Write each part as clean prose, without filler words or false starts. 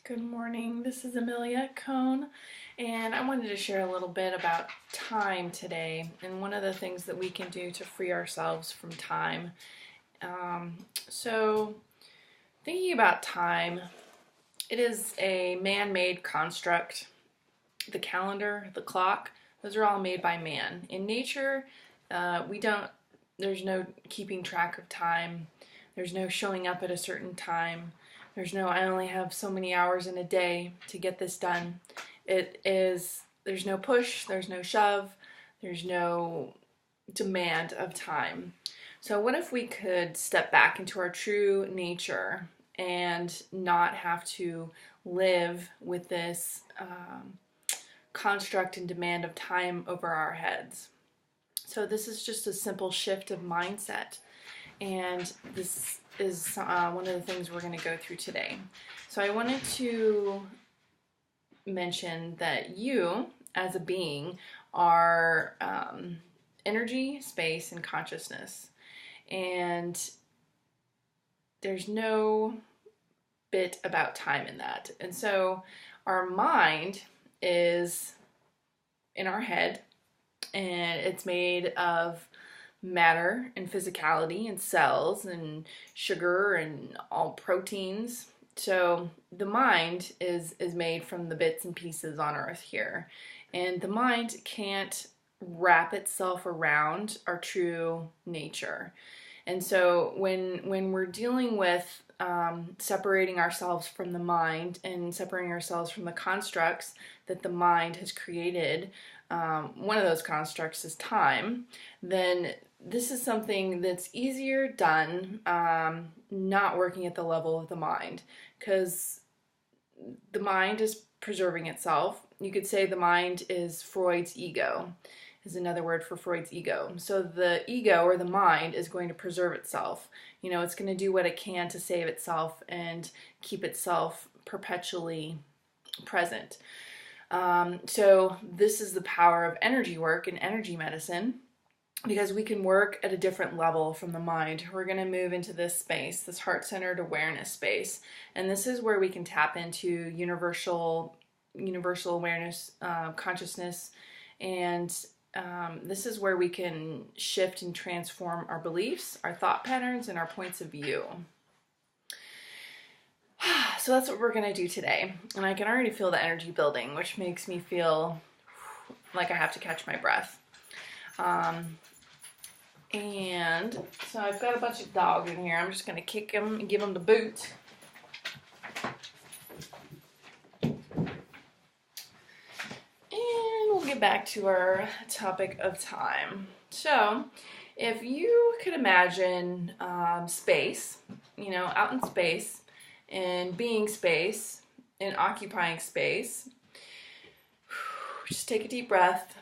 Good morning. This is Amelia Cohn, and I wanted to share a little bit about time today and one of the things that we can do to free ourselves from time. So, thinking about time, it is a man-made construct. The calendar, the clock, those are all made by man. In nature, we don't. There's no keeping track of time. There's no showing up at a certain time. There's no, I only have so many hours in a day to get this done. There's no push, there's no shove, there's no demand of time. So, what if we could step back into our true nature and not have to live with this construct and demand of time over our heads? So, this is just a simple shift of mindset. And this is one of the things we're going to go through today. So I wanted to mention that you, as a being, are energy, space, and consciousness. And there's no bit about time in that. And so our mind is in our head, and it's made of matter and physicality and cells and sugar and all proteins. So the mind is made from the bits and pieces on earth here. And the mind can't wrap itself around our true nature. And so when we're dealing with separating ourselves from the mind and separating ourselves from the constructs that the mind has created, one of those constructs is time, then this is something that's easier done, not working at the level of the mind, because the mind is preserving itself. You could say the mind is Freud's ego, is another word for Freud's ego. So the ego, or the mind, is going to preserve itself. You know, it's going to do what it can to save itself and keep itself perpetually present. So this is the power of energy work and energy medicine, because we can work at a different level from the mind. We're going to move into this space, this heart-centered awareness space. And this is where we can tap into universal awareness, consciousness. And this is where we can shift and transform our beliefs, our thought patterns, and our points of view. So that's what we're going to do today. And I can already feel the energy building, which makes me feel like I have to catch my breath. And so I've got a bunch of dogs in here. I'm just going to kick them and give them the boot. And we'll get back to our topic of time. So if you could imagine space, out in space, and being space, and occupying space, just take a deep breath.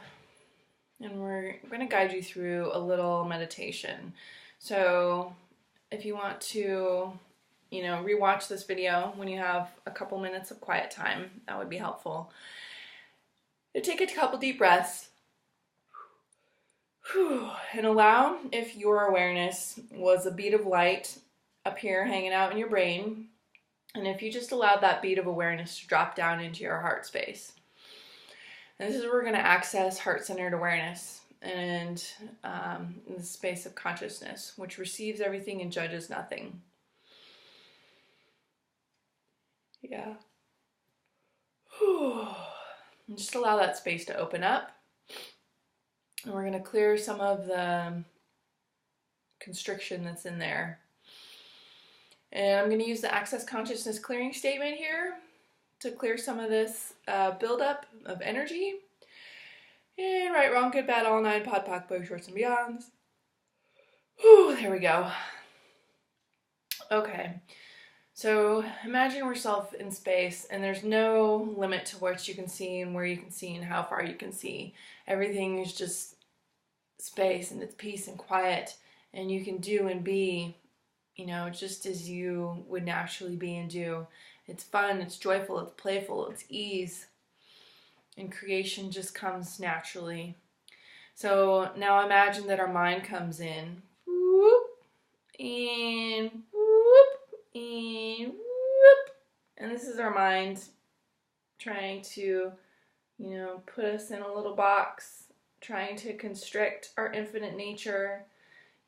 And we're going to guide you through a little meditation. So if you want to, rewatch this video when you have a couple minutes of quiet time, that would be helpful. Take a couple deep breaths. And allow, if your awareness was a bead of light up here hanging out in your brain, and if you just allowed that bead of awareness to drop down into your heart space. And this is where we're going to access heart-centered awareness and the space of consciousness, which receives everything and judges nothing. Yeah. And just allow that space to open up. And we're going to clear some of the constriction that's in there. And I'm going to use the Access Consciousness clearing statement here to clear some of this buildup of energy. And right, wrong, good, bad, all nine, pod, poc, boy, shorts, and beyonds. Whew, there we go. Okay, so imagine yourself in space, and there's no limit to what you can see and where you can see and how far you can see. Everything is just space, and it's peace and quiet, and you can do and be, just as you would naturally be and do. It's fun, it's joyful, it's playful, it's ease. And creation just comes naturally. So now imagine that our mind comes in. Whoop, and whoop, and whoop. And this is our mind trying to, put us in a little box, trying to constrict our infinite nature.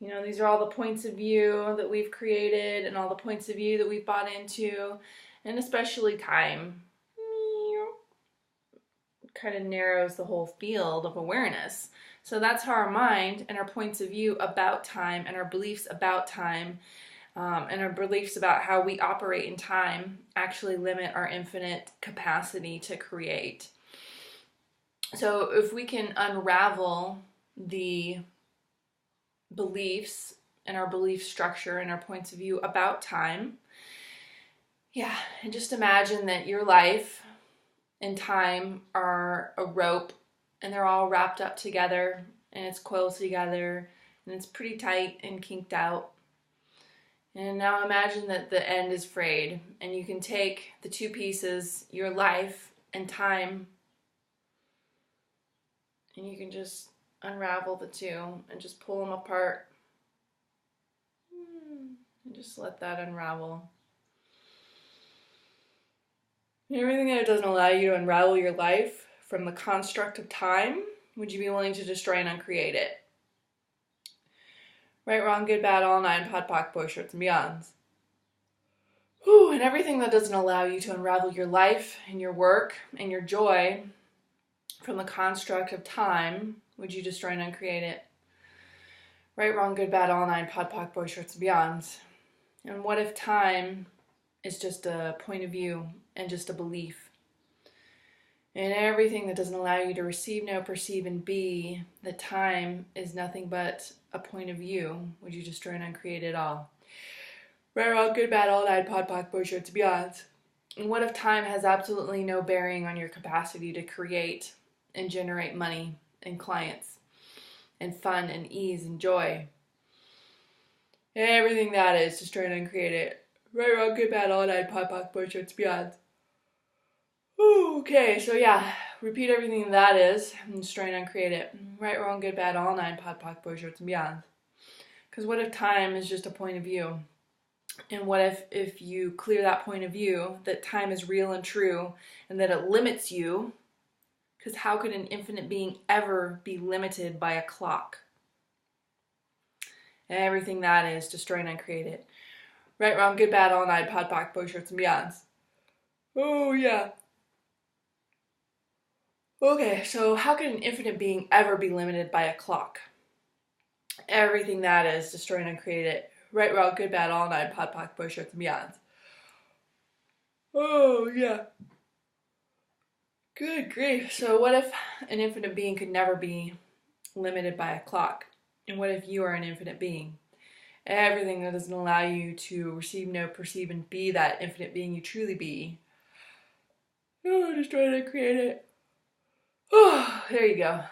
These are all the points of view that we've created and all the points of view that we've bought into, and especially time. Kind of narrows the whole field of awareness. So that's how our mind and our points of view about time and our beliefs about time and our beliefs about how we operate in time actually limit our infinite capacity to create. So if we can unravel the beliefs and our belief structure and our points of view about time, and just imagine that your life and time are a rope and they're all wrapped up together and it's coiled together and it's pretty tight and kinked out. And now imagine that the end is frayed and you can take the two pieces, your life and time, and you can just unravel the two and just pull them apart and just let that unravel. And everything that doesn't allow you to unravel your life from the construct of time, would you be willing to destroy and uncreate it? Right, wrong, good, bad, all nine, pod, poc, boy shorts, and beyonds. And everything that doesn't allow you to unravel your life and your work and your joy from the construct of time, would you destroy and uncreate it? Right, wrong, good, bad, all nine, pod, poc, boy shorts, and beyonds. And what if time is just a point of view and just a belief? And everything that doesn't allow you to receive, know, perceive, and be, that time is nothing but a point of view, would you destroy and uncreate it all? Right, wrong, good, bad, all nine, pod, poc, boy shorts, and beyonds. And what if time has absolutely no bearing on your capacity to create and generate money and clients and fun and ease and joy? And everything that is, destroy and uncreate it. Right, wrong, good, bad, all nine, pod, poc, boy shorts, and beyonds. Okay, so repeat everything that is and destroy and uncreate it. Right, wrong, good, bad, all nine, pod, poc, boy shorts, and beyond. Because what if time is just a point of view? And what if you clear that point of view, that time is real and true, and that it limits you? Because how could an infinite being ever be limited by a clock? And everything that is, destroy and uncreate it. Right, wrong, good, bad, all nine, pod, poc, boy shorts, and beyonds. Oh, yeah. Okay, so how can an infinite being ever be limited by a clock? Everything that is, destroy and uncreate it. Right, wrong, good, bad, all nine, pod, poc, boy shorts, and beyonds. Oh, yeah. Good grief. So what if an infinite being could never be limited by a clock? And what if you are an infinite being? Everything that doesn't allow you to receive, know, perceive, and be that infinite being you truly be. Oh, destroy and uncreate it. Oh, there you go.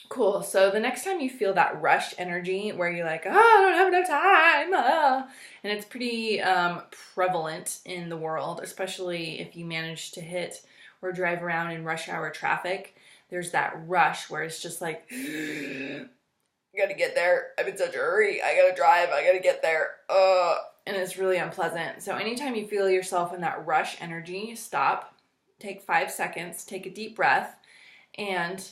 Cool. So the next time you feel that rush energy where you're like, I don't have enough time, and it's pretty prevalent in the world, especially if you manage to hit or drive around in rush hour traffic. There's that rush where it's just like, I gotta get there. I'm in such a hurry. I gotta drive. I gotta get there. And it's really unpleasant. So anytime you feel yourself in that rush energy, stop, take 5 seconds, take a deep breath, and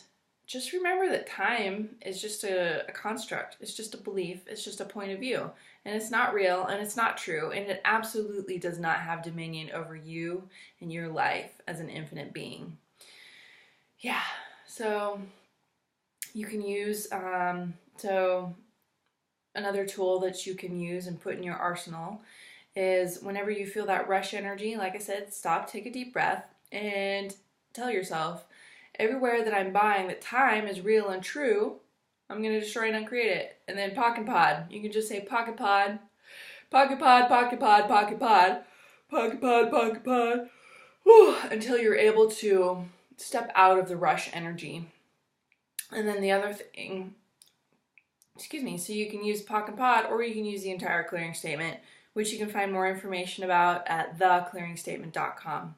just remember that time is just a construct. It's just a belief. It's just a point of view. And it's not real and it's not true. And it absolutely does not have dominion over you and your life as an infinite being. Yeah, so you can use, so another tool that you can use and put in your arsenal is whenever you feel that rush energy, like I said, stop, take a deep breath, and tell yourself, everywhere that I'm buying that time is real and true, I'm going to destroy and uncreate it. And then pocket pod. You can just say pocket pod, pocket pod, pocket pod, pocket pod, pocket pod, pocket pod, until you're able to step out of the rush energy. And then the other thing, so you can use pocket pod or you can use the entire clearing statement, which you can find more information about at theclearingstatement.com.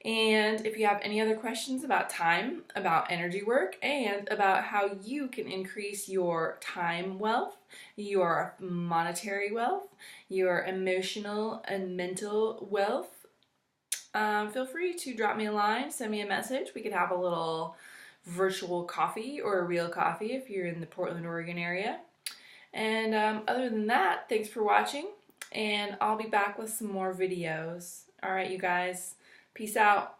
And if you have any other questions about time, about energy work, and about how you can increase your time wealth, your monetary wealth, your emotional and mental wealth, feel free to drop me a line, send me a message. We could have a little virtual coffee or a real coffee if you're in the Portland, Oregon area. And other than that, thanks for watching, and I'll be back with some more videos. All right, you guys, peace out.